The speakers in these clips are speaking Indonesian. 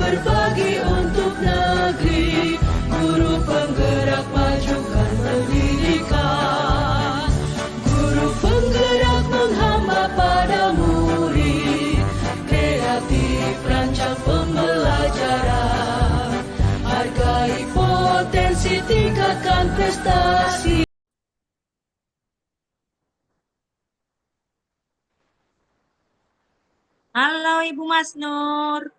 berbagi untuk negeri, guru penggerak majukan pendidikan, guru penggerak menghamba pada murid, kreatif rancang pembelajaran, hargai potensi, tingkatkan prestasi. Halo Ibu Mas Nur.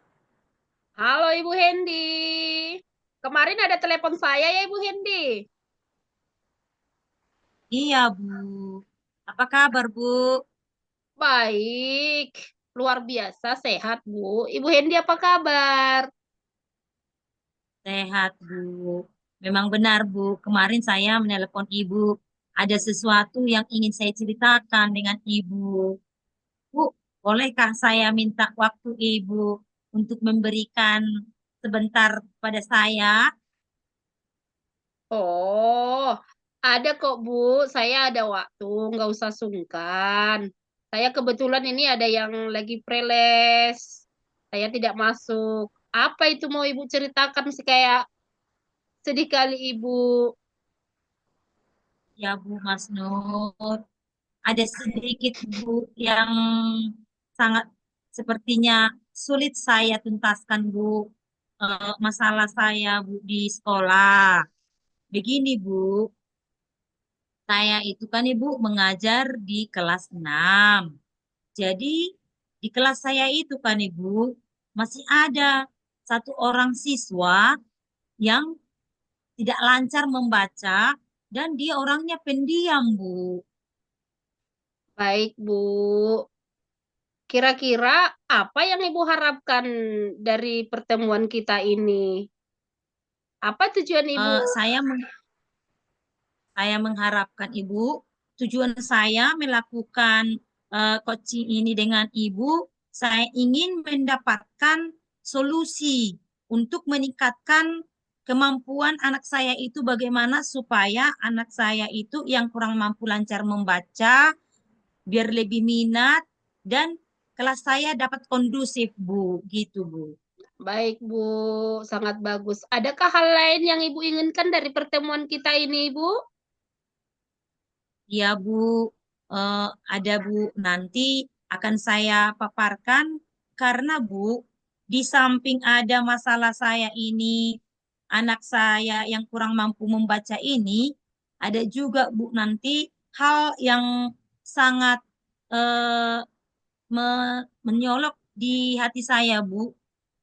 Halo Ibu Hendy. Kemarin ada telepon saya ya Ibu Hendy. Iya Bu. Apa kabar Bu? Baik, luar biasa sehat Bu. Ibu Hendy apa kabar? Sehat Bu. Memang benar Bu. Kemarin saya menelepon Ibu. Ada sesuatu yang ingin saya ceritakan dengan Ibu. Bu, bolehkah saya minta waktu Ibu untuk memberikan sebentar pada saya? Oh, ada kok Bu. Saya ada waktu, nggak usah sungkan. Saya kebetulan ini ada yang lagi preles. Saya tidak masuk. Apa itu mau Ibu ceritakan sih kayak sedih kali Ibu. Ya Bu Mas Nur. Ada sedikit Bu yang sangat sepertinya sulit saya tuntaskan Bu. Masalah saya Bu di sekolah. Begini Bu, saya itu kan Ibu mengajar di kelas 6. Jadi di kelas saya itu kan Ibu masih ada satu orang siswa yang tidak lancar membaca dan dia orangnya pendiam Bu. Baik Bu. Kira-kira apa yang Ibu harapkan dari pertemuan kita ini? Apa tujuan Ibu? Saya mengharapkan Ibu, tujuan saya melakukan coaching ini dengan Ibu, saya ingin mendapatkan solusi untuk meningkatkan kemampuan anak saya itu bagaimana supaya anak saya itu yang kurang mampu lancar membaca, biar lebih minat dan kelas saya dapat kondusif, Bu, gitu, Bu. Baik Bu, sangat bagus. Adakah hal lain yang Ibu inginkan dari pertemuan kita ini Ibu? Ya, Bu, ada Bu, nanti akan saya paparkan karena Bu, di samping ada masalah saya ini, anak saya yang kurang mampu membaca ini, ada juga Bu nanti hal yang sangat eh, menyolok di hati saya Bu,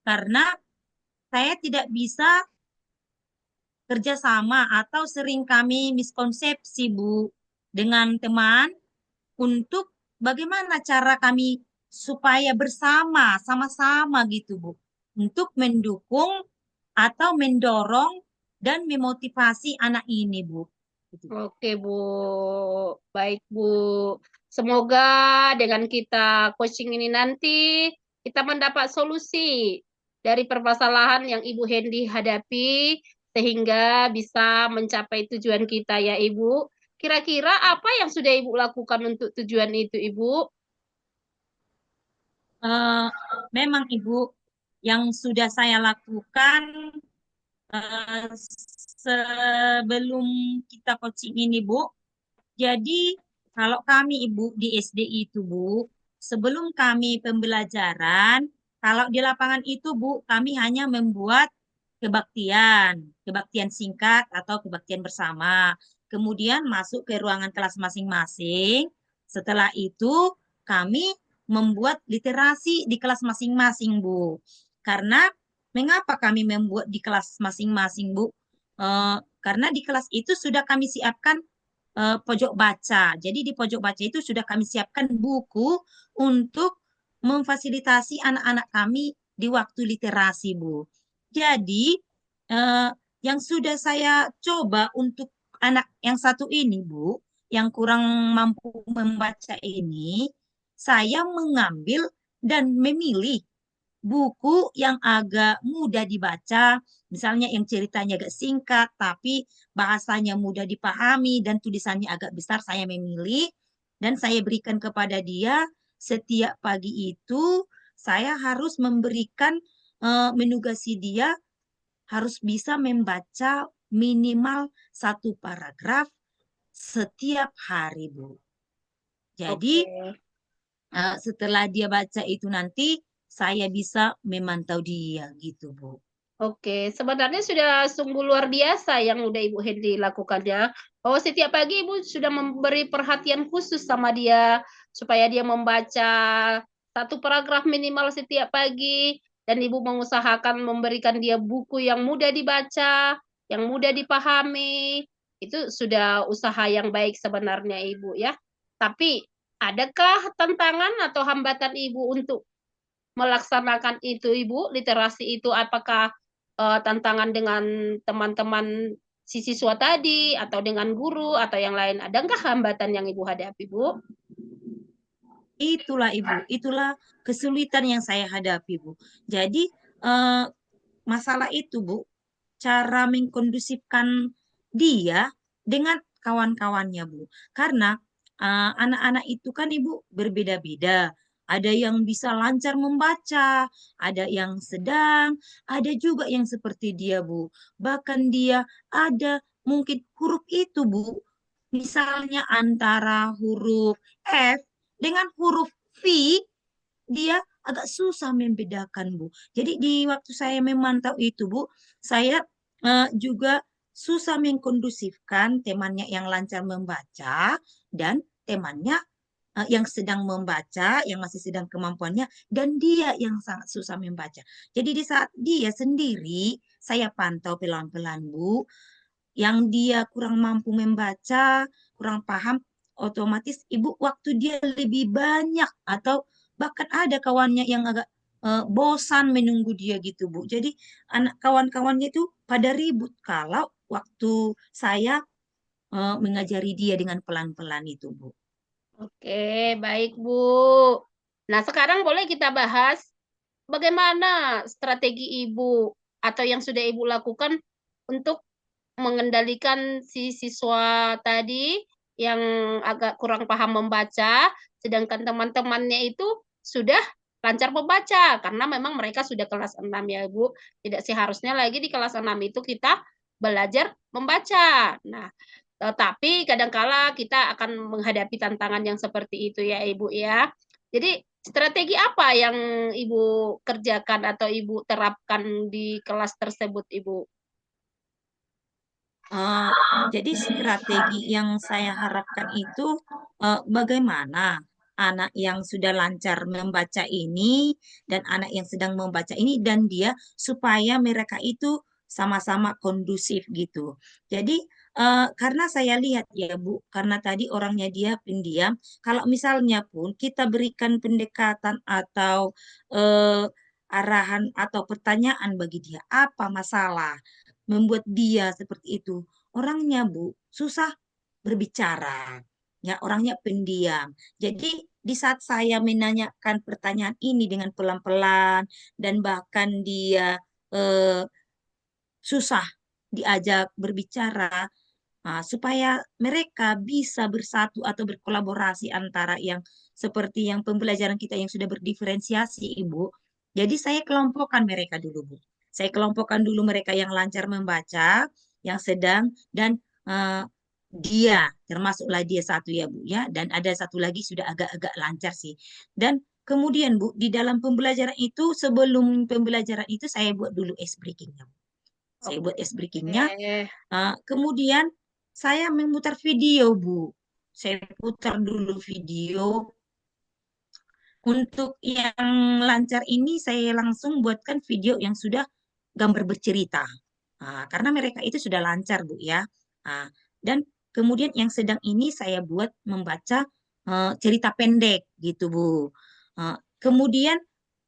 karena saya tidak bisa kerjasama atau sering kami miskonsepsi Bu dengan teman untuk bagaimana cara kami supaya bersama, sama-sama gitu, Bu, untuk mendukung atau mendorong dan memotivasi anak ini, Bu. Gitu. Oke Bu, baik Bu. Semoga dengan kita coaching ini nanti kita mendapat solusi dari permasalahan yang Ibu Hendy hadapi sehingga bisa mencapai tujuan kita ya Ibu. Kira-kira apa yang sudah Ibu lakukan untuk tujuan itu Ibu? Eh, Memang Ibu, yang sudah saya lakukan eh, sebelum kita coaching ini, Bu. Jadi kalau kami Ibu di SD itu Bu, sebelum kami pembelajaran, kalau di lapangan itu Bu, kami hanya membuat kebaktian singkat atau kebaktian bersama. Kemudian masuk ke ruangan kelas masing-masing. Setelah itu kami membuat literasi di kelas masing-masing Bu. Karena mengapa kami membuat di kelas masing-masing Bu? Karena di kelas itu sudah kami siapkan pojok baca. Jadi di pojok baca itu sudah kami siapkan buku untuk memfasilitasi anak-anak kami di waktu literasi, Bu. Jadi eh, yang sudah saya coba untuk anak yang satu ini, Bu, yang kurang mampu membaca ini, saya mengambil dan memilih buku yang agak mudah dibaca, misalnya yang ceritanya agak singkat, tapi bahasanya mudah dipahami dan tulisannya agak besar, saya memilih dan saya berikan kepada dia setiap pagi itu, saya harus memberikan menugasi dia harus bisa membaca minimal 1 paragraf setiap hari, Bu. Jadi Oke. setelah dia baca itu nanti saya bisa memantau dia gitu, Bu. Oke, sebenarnya sudah sungguh luar biasa yang udah Ibu Hendy lakukannya. Bahwa setiap pagi Ibu sudah memberi perhatian khusus sama dia supaya dia membaca 1 paragraf minimal setiap pagi dan Ibu mengusahakan memberikan dia buku yang mudah dibaca, yang mudah dipahami. Itu sudah usaha yang baik sebenarnya Ibu ya. Tapi adakah tantangan atau hambatan Ibu untuk melaksanakan itu Ibu, literasi itu apakah tantangan dengan teman-teman si siswa tadi atau dengan guru atau yang lain, ada nggak hambatan yang Ibu hadapi, Bu? Itulah Ibu, itulah kesulitan yang saya hadapi, Bu. Jadi masalah itu, Bu, cara mengkondusifkan dia dengan kawan-kawannya, Bu. Karena anak-anak itu kan Ibu berbeda-beda. Ada yang bisa lancar membaca, ada yang sedang, ada juga yang seperti dia, Bu. Bahkan dia ada mungkin huruf itu, Bu. Misalnya antara huruf F dengan huruf V, dia agak susah membedakan, Bu. Jadi di waktu saya memantau itu, Bu, saya juga susah mengkondusifkan temannya yang lancar membaca dan temannya yang sedang membaca, yang masih sedang kemampuannya, dan dia yang sangat susah membaca. Jadi di saat dia sendiri, saya pantau pelan-pelan, Bu, yang dia kurang mampu membaca, kurang paham, otomatis ibu waktu dia lebih banyak atau bahkan ada kawannya yang agak bosan menunggu dia gitu, Bu. Jadi anak kawan-kawannya itu pada ribut kalau waktu saya mengajari dia dengan pelan-pelan itu, Bu. Oke, baik, Bu. Nah, sekarang boleh kita bahas bagaimana strategi Ibu atau yang sudah Ibu lakukan untuk mengendalikan si siswa tadi yang agak kurang paham membaca, sedangkan teman-temannya itu sudah lancar membaca karena memang mereka sudah kelas 6 ya, Bu. Tidak seharusnya lagi di kelas 6 itu kita belajar membaca. Nah, tetapi kadangkala kita akan menghadapi tantangan yang seperti itu ya, Ibu ya. Jadi strategi apa yang Ibu kerjakan atau Ibu terapkan di kelas tersebut, Ibu? Eh, jadi strategi yang saya harapkan itu bagaimana anak yang sudah lancar membaca ini dan anak yang sedang membaca ini dan dia supaya mereka itu sama-sama kondusif gitu. Jadi karena saya lihat ya Bu, karena tadi orangnya dia pendiam, kalau misalnya pun kita berikan pendekatan atau arahan atau pertanyaan bagi dia, apa masalah membuat dia seperti itu. Orangnya, Bu, susah berbicara. Ya, orangnya pendiam. Jadi, di saat saya menanyakan pertanyaan ini dengan pelan-pelan dan bahkan dia eh, susah diajak berbicara, supaya mereka bisa bersatu atau berkolaborasi antara yang seperti yang pembelajaran kita yang sudah berdiferensiasi, Ibu. Jadi saya kelompokkan mereka dulu, Bu. Saya kelompokkan dulu mereka yang lancar membaca, yang sedang, dan dia, termasuklah dia satu ya, Bu, ya. Dan ada satu lagi sudah agak-agak lancar sih. Dan kemudian, Bu, di dalam pembelajaran itu, sebelum pembelajaran itu saya buat dulu ice breaking-nya. Saya buat ice breaking-nya. Oke. Kemudian saya memutar video, Bu. Saya putar dulu video. Untuk yang lancar ini saya langsung buatkan video yang sudah gambar bercerita. Karena mereka itu sudah lancar, Bu ya. Dan kemudian yang sedang ini saya buat membaca cerita pendek gitu, Bu. Kemudian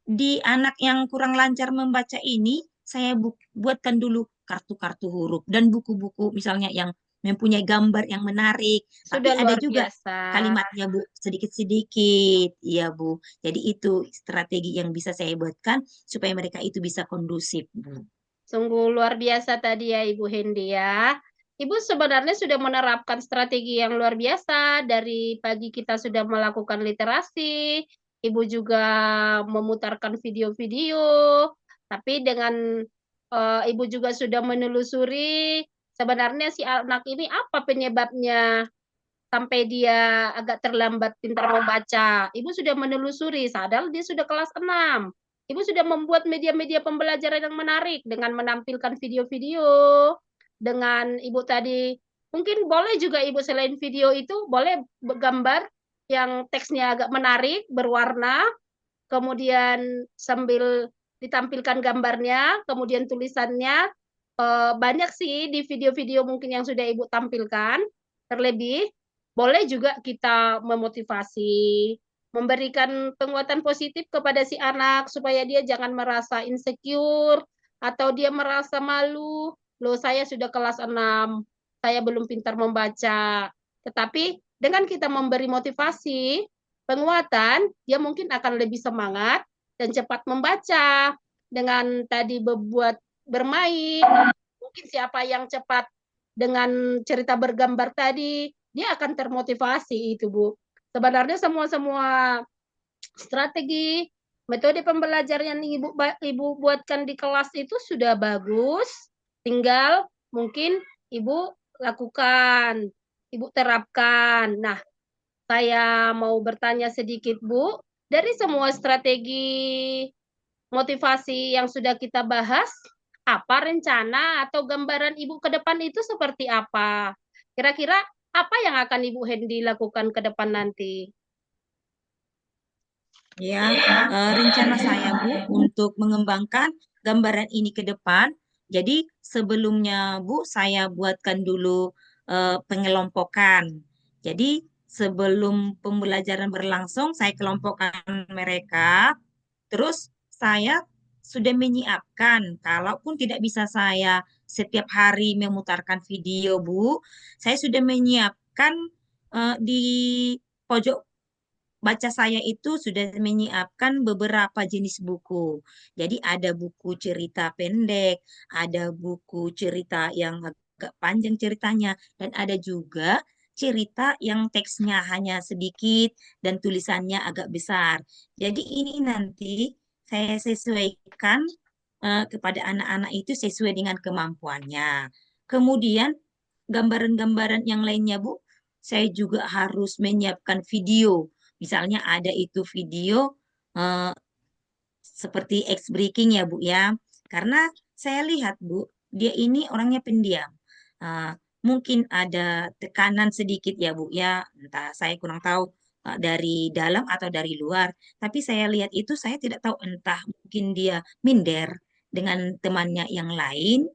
di anak yang kurang lancar membaca ini saya buatkan dulu kartu-kartu huruf dan buku-buku misalnya yang mempunyai gambar yang menarik, tapi Sudah ada luar juga biasa. kalimatnya, Bu, sedikit-sedikit. Iya, Bu. Jadi itu strategi yang bisa saya buatkan supaya mereka itu bisa kondusif, Bu. Sungguh luar biasa tadi ya Ibu Hendy ya. Ibu sebenarnya sudah menerapkan strategi yang luar biasa. Dari pagi kita sudah melakukan literasi. Ibu juga memutarkan video-video. Tapi dengan Ibu juga sudah menelusuri sebenarnya si anak ini apa penyebabnya sampai dia agak terlambat pintar membaca. Ibu sudah menelusuri, sadar dia sudah kelas 6. Ibu sudah membuat media-media pembelajaran yang menarik dengan menampilkan video-video, dengan Ibu tadi, mungkin boleh juga Ibu selain video itu, boleh gambar yang teksnya agak menarik, berwarna, kemudian sambil ditampilkan gambarnya, kemudian tulisannya, banyak sih di video-video mungkin yang sudah Ibu tampilkan, terlebih boleh juga kita memotivasi, memberikan penguatan positif kepada si anak supaya dia jangan merasa insecure atau dia merasa malu, loh saya sudah kelas 6, saya belum pintar membaca. Tetapi dengan kita memberi motivasi, penguatan, dia mungkin akan lebih semangat dan cepat membaca. Dengan tadi bermain, mungkin siapa yang cepat dengan cerita bergambar tadi, dia akan termotivasi itu, Bu. Sebenarnya semua strategi, metode pembelajaran yang Ibu buatkan di kelas itu sudah bagus, tinggal mungkin Ibu lakukan, Ibu terapkan. Nah, saya mau bertanya sedikit, Bu. Dari semua strategi motivasi yang sudah kita bahas, apa rencana atau gambaran Ibu ke depan itu seperti apa? Kira-kira apa yang akan Ibu Hendy lakukan ke depan nanti? Ya, rencana saya Bu untuk mengembangkan gambaran ini ke depan. Jadi sebelumnya Bu saya buatkan dulu pengelompokan. Jadi sebelum pembelajaran berlangsung saya kelompokkan mereka. Terus saya sudah menyiapkan, kalaupun tidak bisa saya setiap hari memutarkan video Bu, saya sudah menyiapkan di pojok baca saya itu sudah menyiapkan beberapa jenis buku. Jadi ada buku cerita pendek, ada buku cerita yang agak panjang ceritanya, dan ada juga cerita yang teksnya hanya sedikit dan tulisannya agak besar. Jadi ini nanti saya sesuaikan kepada anak-anak itu sesuai dengan kemampuannya. Kemudian gambaran-gambaran yang lainnya, Bu, saya juga harus menyiapkan video. Misalnya ada itu video eh, seperti X breaking ya Bu ya. Karena saya lihat Bu, dia ini orangnya pendiam. Eh, Mungkin ada tekanan sedikit ya Bu ya. Entah saya kurang tahu dari dalam atau dari luar. Tapi saya lihat itu saya tidak tahu entah mungkin dia minder dengan temannya yang lain,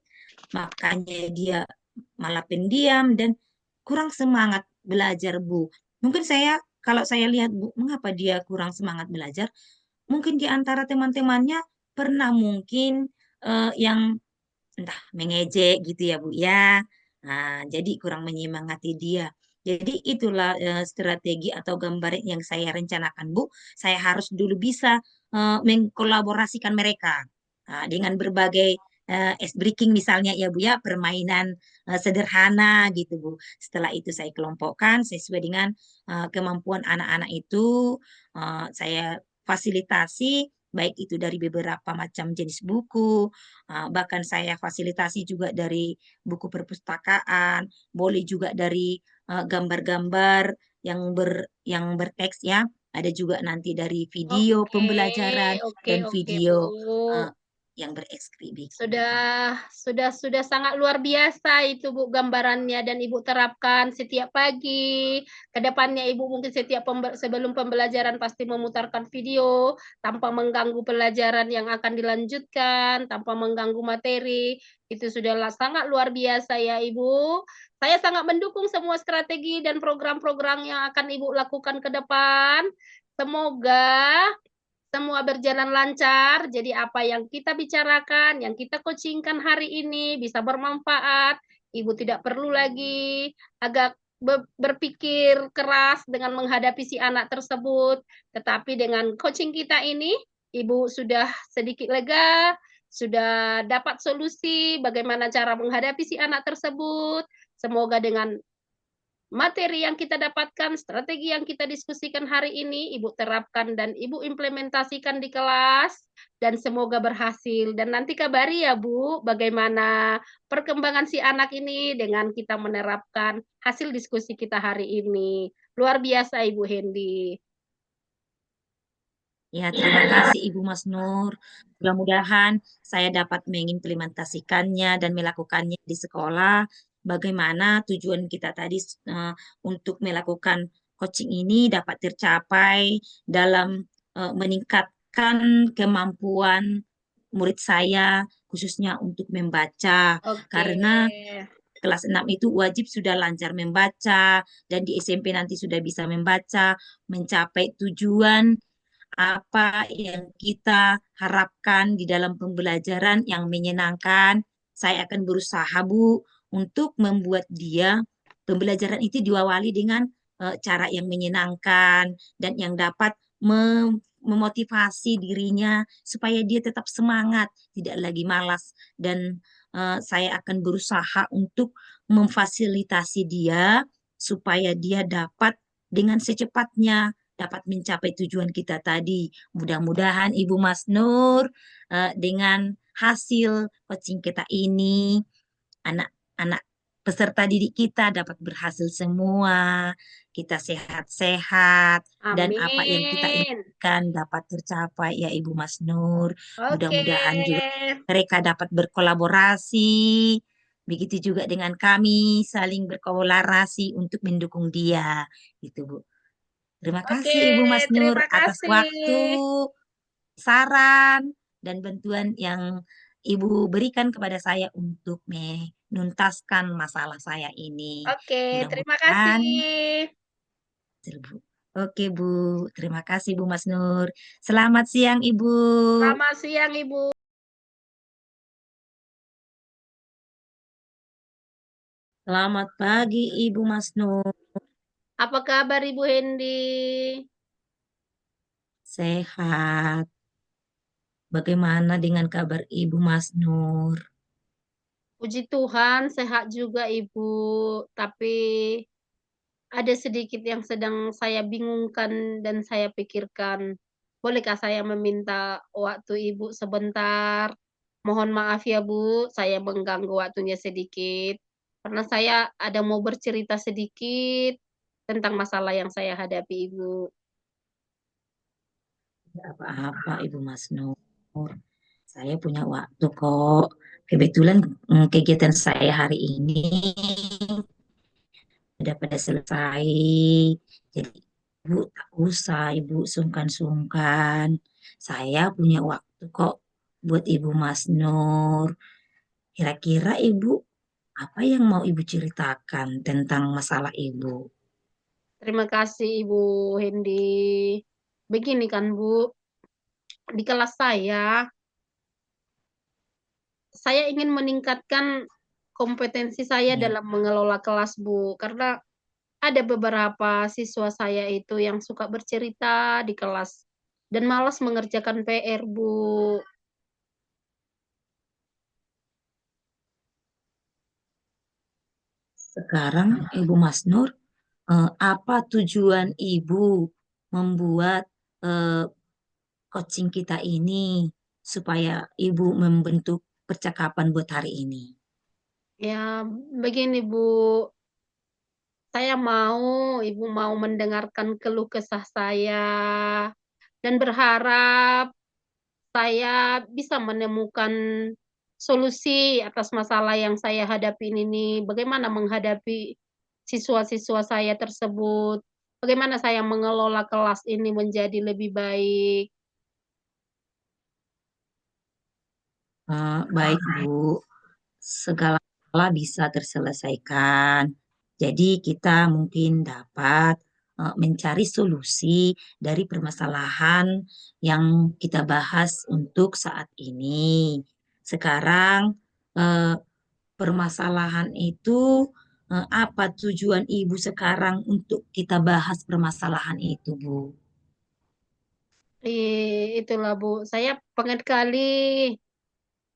makanya dia malah pendiam dan kurang semangat belajar, Bu. Mungkin kalau saya lihat, Bu, mengapa dia kurang semangat belajar? Mungkin di antara teman-temannya pernah mungkin yang entah mengejek gitu ya, Bu ya. Nah, jadi kurang menyemangati dia. Jadi itulah strategi atau gambaran yang saya rencanakan, Bu. Saya harus dulu bisa mengkolaborasikan mereka dengan berbagai ice breaking misalnya ya Bu ya, permainan sederhana gitu Bu. Setelah itu saya kelompokkan sesuai dengan kemampuan anak-anak itu, saya fasilitasi baik itu dari beberapa macam jenis buku, bahkan saya fasilitasi juga dari buku perpustakaan, boleh juga dari gambar-gambar yang berteks ya. Ada juga nanti dari video Oke, pembelajaran oke, dan oke, Bu. video eh, yang berekskripsi gitu. Sudah sangat luar biasa itu Bu gambarannya dan Ibu terapkan setiap pagi. Kedepannya Ibu mungkin sebelum pembelajaran pasti memutarkan video tanpa mengganggu pelajaran yang akan dilanjutkan, tanpa mengganggu materi. Itu sudahlah sangat luar biasa ya Ibu. Saya sangat mendukung semua strategi dan program-program yang akan Ibu lakukan ke depan. Semoga semua berjalan lancar, jadi apa yang kita bicarakan, yang kita coachingkan hari ini bisa bermanfaat. Ibu tidak perlu lagi agak berpikir keras dengan menghadapi si anak tersebut. Tetapi dengan coaching kita ini, Ibu sudah sedikit lega, sudah dapat solusi bagaimana cara menghadapi si anak tersebut. Semoga dengan materi yang kita dapatkan, strategi yang kita diskusikan hari ini, Ibu terapkan dan Ibu implementasikan di kelas, dan semoga berhasil. Dan nanti kabari ya Bu, bagaimana perkembangan si anak ini dengan kita menerapkan hasil diskusi kita hari ini. Luar biasa Ibu Hendy. Ya, terima kasih Ibu Mas Nur. Mudah-mudahan saya dapat mengimplementasikannya dan melakukannya di sekolah. Bagaimana tujuan kita tadi untuk melakukan coaching ini dapat tercapai dalam meningkatkan kemampuan murid saya, khususnya untuk membaca. Oke. Karena kelas 6 itu wajib sudah lancar membaca, dan di SMP nanti sudah bisa membaca, mencapai tujuan apa yang kita harapkan di dalam pembelajaran yang menyenangkan. Saya akan berusaha, Bu, untuk membuat dia pembelajaran itu diawali dengan cara yang menyenangkan dan yang dapat memotivasi dirinya supaya dia tetap semangat, tidak lagi malas. Dan saya akan berusaha untuk memfasilitasi dia supaya dia dapat dengan secepatnya dapat mencapai tujuan kita tadi. Mudah-mudahan Ibu Mas Nur dengan hasil coaching kita ini, anak-anak peserta didik kita dapat berhasil semua, kita sehat-sehat, dan apa yang kita Amin. inginkan dapat tercapai ya Ibu Mas Nur. Oke. Mudah-mudahan juga mereka dapat berkolaborasi, begitu juga dengan kami saling berkolaborasi untuk mendukung dia, gitu Bu. Terima Oke, kasih Ibu Mas Nur terima atas waktu, kasih. saran, dan bantuan yang Ibu berikan kepada saya untuk menuntaskan masalah saya ini. Oke, terima Mudah-mudahan kasih. Bu. Oke Bu, terima kasih Bu Mas Nur. Selamat siang Ibu. Selamat siang, Ibu. Selamat pagi Ibu Mas Nur. Apa kabar Ibu Hendy? Sehat. Bagaimana dengan kabar Ibu Mas Nur? Puji Tuhan, sehat juga Ibu. Tapi ada sedikit yang sedang saya bingungkan dan saya pikirkan. Bolehkah saya meminta waktu Ibu sebentar? Mohon maaf ya Bu, saya mengganggu waktunya sedikit. Karena saya ada mau bercerita sedikit tentang masalah yang saya hadapi Ibu. Tidak apa-apa Ibu Mas Nur. Saya punya waktu kok. Kebetulan kegiatan saya hari ini sudah pada selesai. Jadi Ibu tak usah Ibu sungkan-sungkan. Saya punya waktu kok buat Ibu Mas Nur. Kira-kira Ibu apa yang mau Ibu ceritakan tentang masalah Ibu? Terima kasih Ibu Hendy. Begini kan Bu, di kelas saya ingin meningkatkan kompetensi saya Ya. dalam mengelola kelas Bu, karena ada beberapa siswa saya itu yang suka bercerita di kelas dan malas mengerjakan PR Bu. Sekarang Ibu Mas Nur, apa tujuan Ibu membuat eh, coaching kita ini supaya Ibu membentuk percakapan buat hari ini? Ya, begini Bu, saya Ibu mau mendengarkan keluh kesah saya dan berharap saya bisa menemukan solusi atas masalah yang saya hadapi ini. Bagaimana menghadapi siswa-siswa saya tersebut, bagaimana saya mengelola kelas ini menjadi lebih baik. Baik Bu, segala masalah bisa terselesaikan. Jadi kita mungkin dapat mencari solusi dari permasalahan yang kita bahas untuk saat ini. Sekarang eh, permasalahan itu apa tujuan Ibu sekarang untuk kita bahas permasalahan itu, Bu? Itulah Bu, saya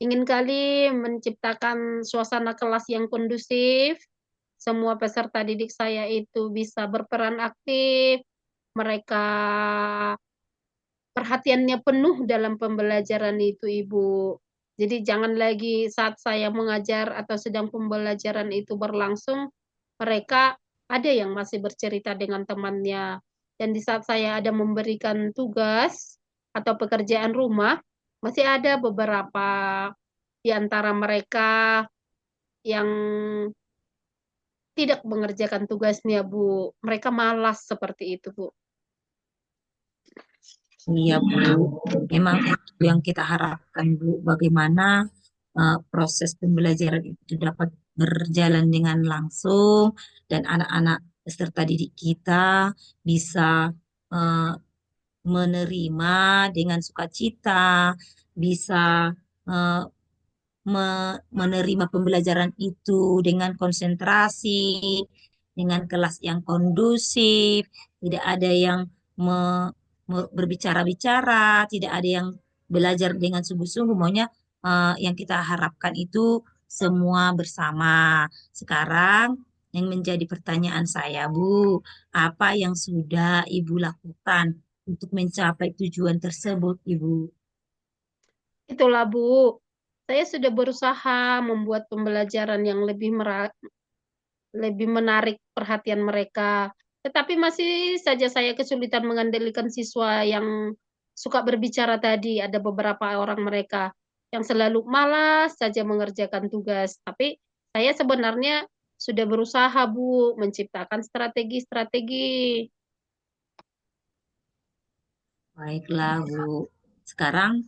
ingin kali menciptakan suasana kelas yang kondusif semua peserta didik saya itu bisa berperan aktif, mereka perhatiannya penuh dalam pembelajaran itu, Ibu. Jadi jangan lagi saat saya mengajar atau sedang pembelajaran itu berlangsung, mereka ada yang masih bercerita dengan temannya. Dan di saat saya ada memberikan tugas atau pekerjaan rumah, masih ada beberapa di antara mereka yang tidak mengerjakan tugasnya, Bu. Mereka malas seperti itu, Bu. Iya, Bu. Memang itu yang kita harapkan, Bu. Bagaimana proses pembelajaran itu dapat berjalan dengan langsung dan anak-anak peserta didik kita bisa eh, menerima dengan sukacita, bisa eh, menerima pembelajaran itu dengan konsentrasi, dengan kelas yang kondusif, tidak ada yang berbicara-bicara, tidak ada yang belajar dengan sungguh-sungguh. Maunya yang kita harapkan itu semua bersama. Sekarang yang menjadi pertanyaan saya, Bu, apa yang sudah Ibu lakukan untuk mencapai tujuan tersebut, Ibu? Itulah, Bu. Saya sudah berusaha membuat pembelajaran yang lebih menarik perhatian mereka. Tetapi masih saja saya kesulitan mengendalikan siswa yang suka berbicara tadi. Ada beberapa orang mereka yang selalu malas saja mengerjakan tugas. Tapi saya sebenarnya sudah berusaha, Bu, menciptakan strategi-strategi. Baiklah, Bu. Sekarang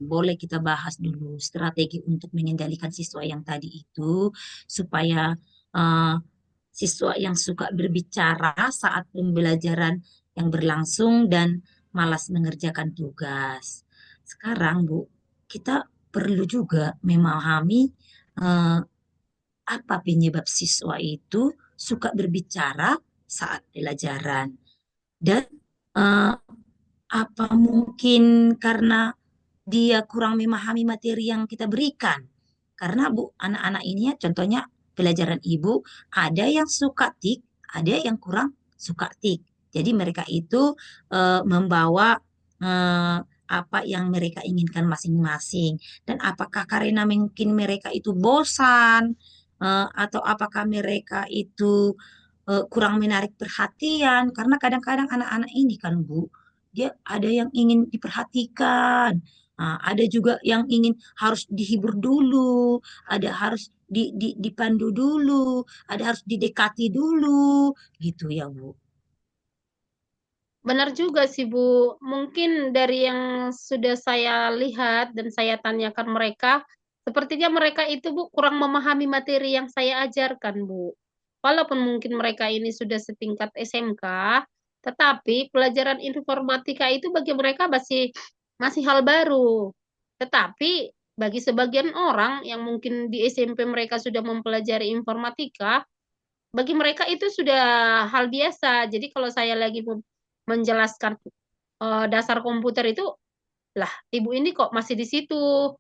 boleh kita bahas dulu strategi untuk mengendalikan siswa yang tadi itu supaya eh, siswa yang suka berbicara saat pembelajaran yang berlangsung dan malas mengerjakan tugas. Sekarang, Bu, kita perlu juga memahami eh, apa penyebab siswa itu suka berbicara saat pelajaran dan eh, apa mungkin karena dia kurang memahami materi yang kita berikan. Karena Bu, anak-anak ini ya, contohnya pelajaran Ibu, ada yang suka tik, ada yang kurang suka tik. Jadi mereka itu membawa apa yang mereka inginkan masing-masing. Dan apakah karena mungkin mereka itu bosan, atau apakah mereka itu kurang menarik perhatian? Karena kadang-kadang anak-anak ini kan Bu, dia ada yang ingin diperhatikan. Nah, ada juga yang ingin harus dihibur dulu, ada harus dipandu dulu, ada harus didekati dulu, gitu ya, Bu. Benar juga sih, Bu. Mungkin dari yang sudah saya lihat dan saya tanyakan mereka, sepertinya mereka itu, Bu, kurang memahami materi yang saya ajarkan, Bu. Walaupun mungkin mereka ini sudah setingkat SMK, tetapi pelajaran informatika itu bagi mereka masih masih hal baru. Tetapi bagi sebagian orang yang mungkin di SMP mereka sudah mempelajari informatika, bagi mereka itu sudah hal biasa. Jadi kalau saya lagi menjelaskan dasar komputer itu, lah ibu ini kok masih di situ.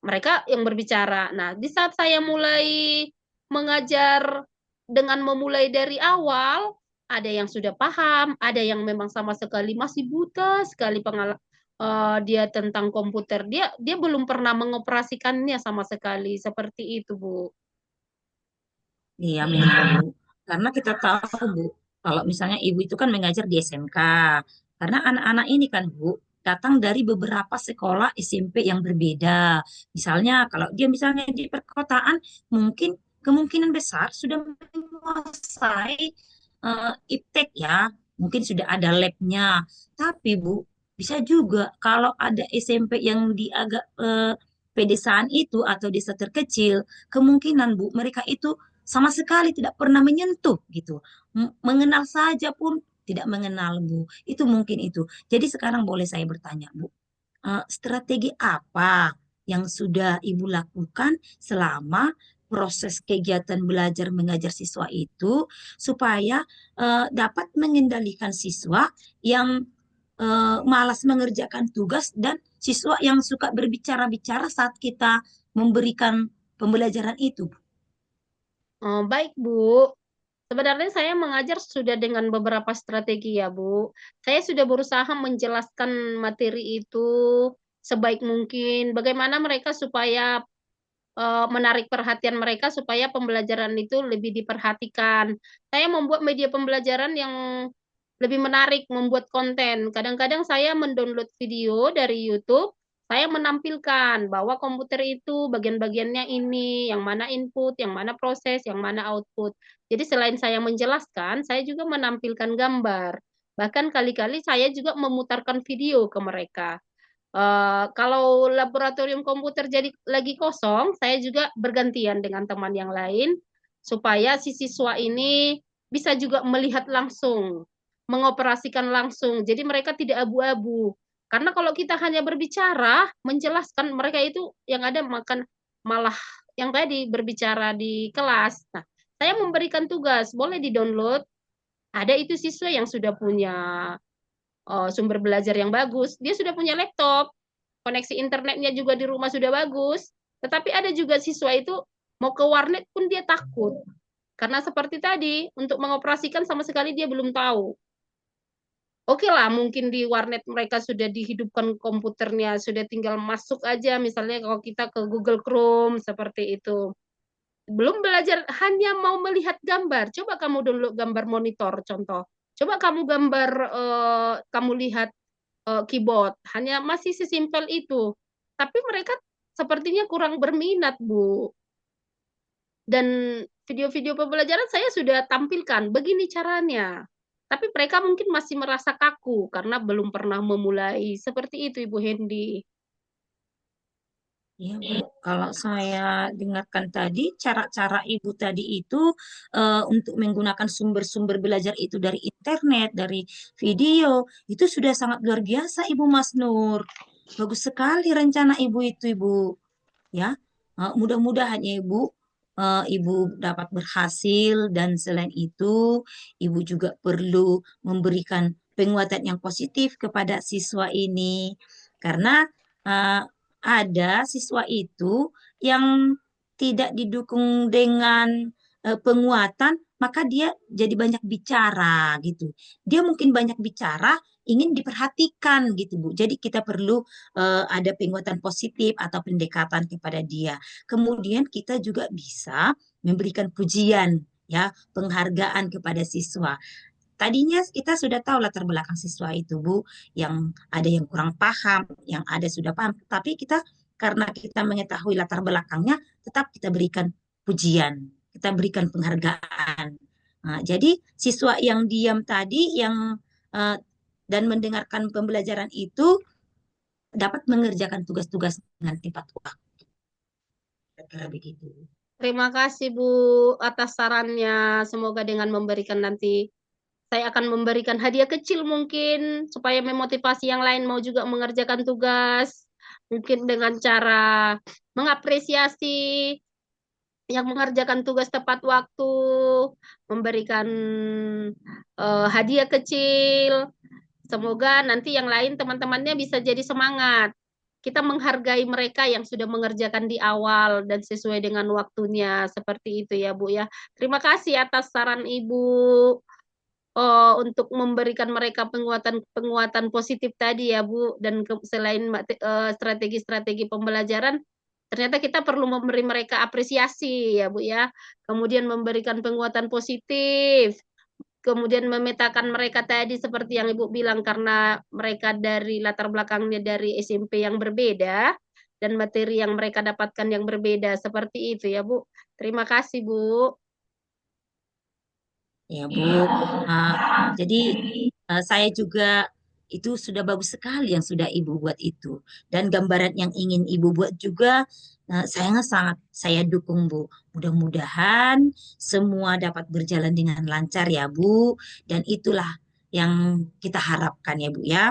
Mereka yang berbicara. Nah, di saat saya mulai mengajar dengan memulai dari awal, ada yang sudah paham, ada yang memang sama sekali masih buta sekali dia tentang komputer. Dia belum pernah mengoperasikannya sama sekali. Seperti itu, Bu. Iya memang Bu. Karena kita tahu Bu, kalau misalnya Ibu itu kan mengajar di SMK. Karena anak-anak ini kan Bu, datang dari beberapa sekolah SMP yang berbeda. Misalnya kalau dia misalnya di perkotaan, mungkin kemungkinan besar sudah menguasai iptek ya. Mungkin sudah ada labnya. Tapi Bu, bisa juga kalau ada SMP yang di agak pedesaan itu atau desa terkecil, kemungkinan Bu, mereka itu sama sekali tidak pernah menyentuh gitu. Mengenal saja pun tidak mengenal Bu. Itu mungkin itu. Jadi sekarang boleh saya bertanya Bu, strategi apa yang sudah Ibu lakukan selama proses kegiatan belajar mengajar siswa itu supaya dapat mengendalikan siswa yang malas mengerjakan tugas dan siswa yang suka berbicara-bicara saat kita memberikan pembelajaran itu. Baik, Bu. Sebenarnya saya mengajar sudah dengan beberapa strategi ya, Bu. Saya sudah berusaha menjelaskan materi itu sebaik mungkin, bagaimana mereka supaya menarik perhatian mereka supaya pembelajaran itu lebih diperhatikan. Saya membuat media pembelajaran yang lebih menarik, membuat konten. Kadang-kadang saya mendownload video dari YouTube, saya menampilkan bahwa komputer itu bagian-bagiannya ini, yang mana input, yang mana proses, yang mana output. Jadi selain saya menjelaskan, saya juga menampilkan gambar. Bahkan kali-kali saya juga memutarkan video ke mereka. Kalau laboratorium komputer jadi lagi kosong, saya juga bergantian dengan teman yang lain supaya si siswa ini bisa juga melihat langsung, mengoperasikan langsung. Jadi mereka tidak abu-abu. Karena kalau kita hanya berbicara, menjelaskan mereka itu yang ada makan malah yang tadi berbicara di kelas. Nah, saya memberikan tugas, boleh di-download. Ada itu siswa yang sudah punya sumber belajar yang bagus, dia sudah punya laptop, koneksi internetnya juga di rumah sudah bagus, tetapi ada juga siswa itu mau ke warnet pun dia takut. Karena seperti tadi, untuk mengoperasikan sama sekali dia belum tahu. Oke lah, mungkin di warnet mereka sudah dihidupkan komputernya, sudah tinggal masuk aja, misalnya kalau kita ke Google Chrome, seperti itu. Belum belajar, hanya mau melihat gambar. Coba kamu download gambar monitor, contoh. Coba kamu gambar, kamu lihat keyboard, hanya masih sesimpel itu. Tapi mereka sepertinya kurang berminat, Bu. Dan video-video pembelajaran saya sudah tampilkan, begini caranya. Tapi mereka mungkin masih merasa kaku karena belum pernah memulai. Seperti itu, Ibu Hendy. Iya, Bu. Kalau saya dengarkan tadi, cara-cara Ibu tadi itu untuk menggunakan sumber-sumber belajar itu dari internet, dari video, itu sudah sangat luar biasa, Ibu Mas Nur. Bagus sekali rencana Ibu itu, Ibu. Ya, mudah-mudahan ya, Ibu, Ibu dapat berhasil dan selain itu, Ibu juga perlu memberikan penguatan yang positif kepada siswa ini karena eh, ada siswa itu yang tidak didukung dengan penguatan, maka dia jadi banyak bicara gitu. Dia mungkin banyak bicara, ingin diperhatikan gitu, Bu. Jadi kita perlu ada penguatan positif atau pendekatan kepada dia. Kemudian kita juga bisa memberikan pujian, ya, penghargaan kepada siswa. Tadinya kita sudah tahu latar belakang siswa itu, Bu, yang ada yang kurang paham, yang ada sudah paham, tapi kita karena kita mengetahui latar belakangnya, tetap kita berikan pujian, kita berikan penghargaan. Nah, jadi siswa yang diam tadi, yang eh, dan mendengarkan pembelajaran itu dapat mengerjakan tugas-tugas dengan tepat waktu. Kira-kira begitu. Terima kasih, Bu, atas sarannya. Semoga dengan memberikan nanti, saya akan memberikan hadiah kecil mungkin, supaya memotivasi yang lain mau juga mengerjakan tugas. Mungkin dengan cara mengapresiasi yang mengerjakan tugas tepat waktu, memberikan hadiah kecil. Semoga nanti yang lain teman-temannya bisa jadi semangat. Kita menghargai mereka yang sudah mengerjakan di awal dan sesuai dengan waktunya. Seperti itu ya, Bu ya. Terima kasih atas saran Ibu untuk memberikan mereka penguatan positif tadi ya, Bu. Dan selain strategi-strategi pembelajaran, ternyata kita perlu memberi mereka apresiasi ya, Bu ya. Kemudian memberikan penguatan positif. Kemudian memetakan mereka tadi seperti yang Ibu bilang, karena mereka dari latar belakangnya dari SMP yang berbeda dan materi yang mereka dapatkan yang berbeda. Seperti itu ya, Bu. Terima kasih, Bu. Ya, Bu. Jadi saya juga itu sudah bagus sekali yang sudah Ibu buat itu. Dan gambaran yang ingin Ibu buat juga saya sangat saya dukung, Bu. Mudah-mudahan semua dapat berjalan dengan lancar ya, Bu. Dan itulah yang kita harapkan ya, Bu ya.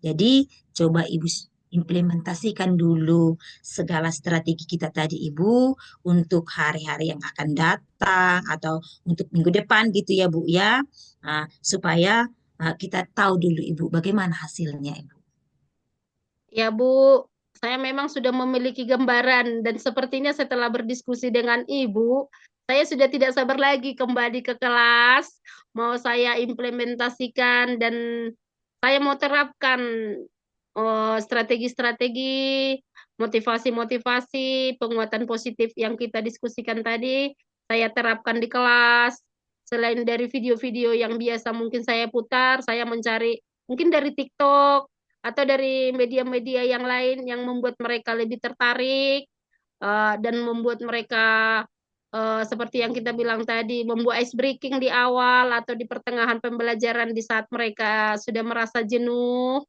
Jadi coba Ibu implementasikan dulu segala strategi kita tadi Ibu untuk hari-hari yang akan datang atau untuk minggu depan gitu ya Bu ya. Supaya kita tahu dulu Ibu bagaimana hasilnya Ibu. Ya, Bu, saya memang sudah memiliki gambaran dan sepertinya setelah berdiskusi dengan Ibu, Saya sudah tidak sabar lagi kembali ke kelas, mau saya implementasikan dan saya mau terapkan strategi-strategi, motivasi-motivasi, penguatan positif yang kita diskusikan tadi, saya terapkan di kelas. Selain dari video-video yang biasa mungkin saya putar, saya mencari mungkin dari TikTok atau dari media-media yang lain yang membuat mereka lebih tertarik dan membuat mereka seperti yang kita bilang tadi, membuat ice breaking di awal atau di pertengahan pembelajaran di saat mereka sudah merasa jenuh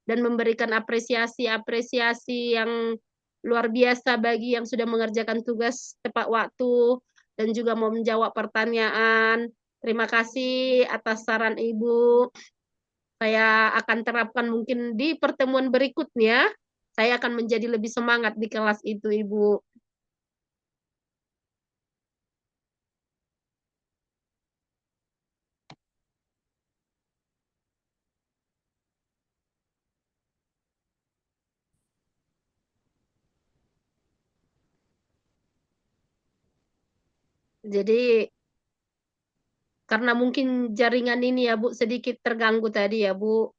dan memberikan apresiasi-apresiasi yang luar biasa bagi yang sudah mengerjakan tugas tepat waktu dan juga mau menjawab pertanyaan. Terima kasih atas saran Ibu. Saya akan terapkan mungkin di pertemuan berikutnya. Saya akan menjadi lebih semangat di kelas itu, Ibu. Jadi karena mungkin jaringan ini ya Bu sedikit terganggu tadi ya Bu.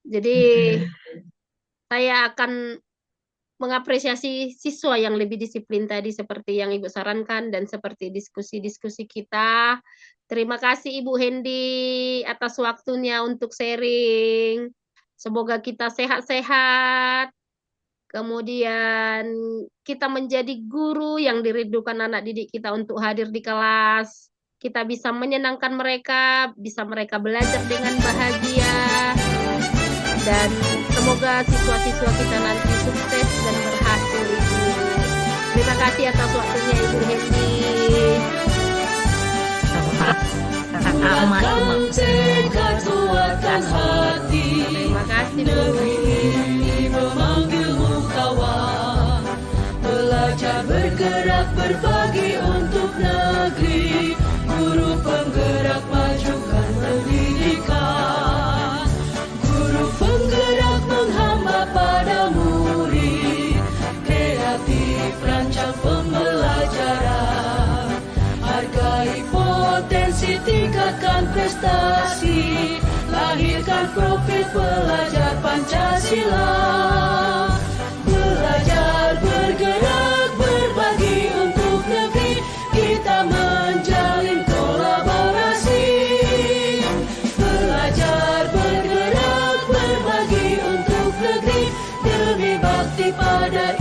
Jadi saya akan mengapresiasi siswa yang lebih disiplin tadi seperti yang Ibu sarankan dan seperti diskusi-diskusi kita. Terima kasih Ibu Hendy atas waktunya untuk sharing. Semoga kita sehat-sehat. Kemudian kita menjadi guru yang dirindukan anak didik kita untuk hadir di kelas. Kita bisa menyenangkan mereka, bisa mereka belajar dengan bahagia. Dan semoga siswa-siswa kita nanti sukses dan berhasil, Ibu. Terima kasih atas waktunya Ibu Hendy. Kuatkan tekad, kuatkan hati. Terima kasih, Bu. Negeri memanggilmu kawan. Belajar bergerak berbagi untuk negeri. Guru penggerak majukan pendidikan. Guru penggerak menghamba pada murid. Kreatif rancang pembelajaran. Hargai potensi, tingkatkan prestasi. Lahirkan profil pelajar Pancasila. Belajar bergerak berbagi untuk negeri. Kita menjalin kolaborasi. Belajar bergerak berbagi untuk negeri. Demi bakti pada